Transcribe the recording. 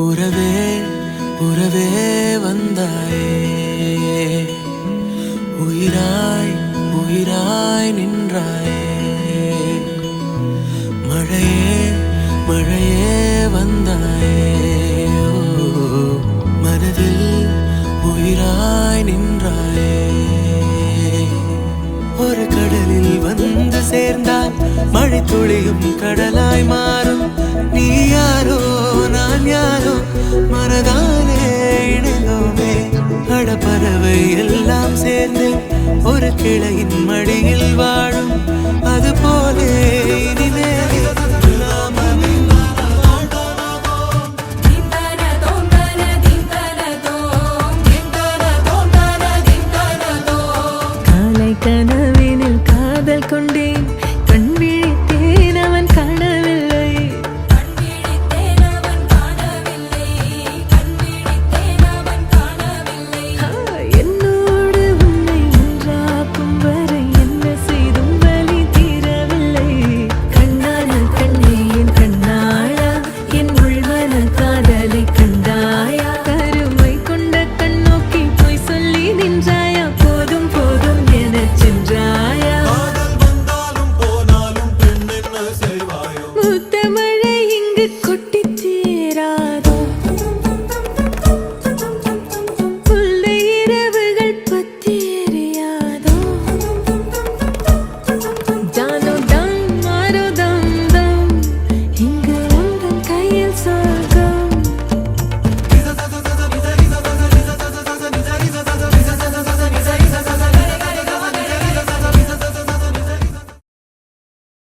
உறவே உறவே வந்தாயே, உயிராய் உயிராய் நின்றாயே. மழையே மழையே வந்தாயே, மனதில் உயிராய் நின்றாயே. ஒரு கடலில் வந்து சேர்ந்தால் மழை துளியும் கடலாய் மாறும். நீ யாரோ நான் யாரோ மனதானே இணைந்தோமே. அடப்பறவை எல்லாம் சேர்ந்து ஒரு கிளையின் மடி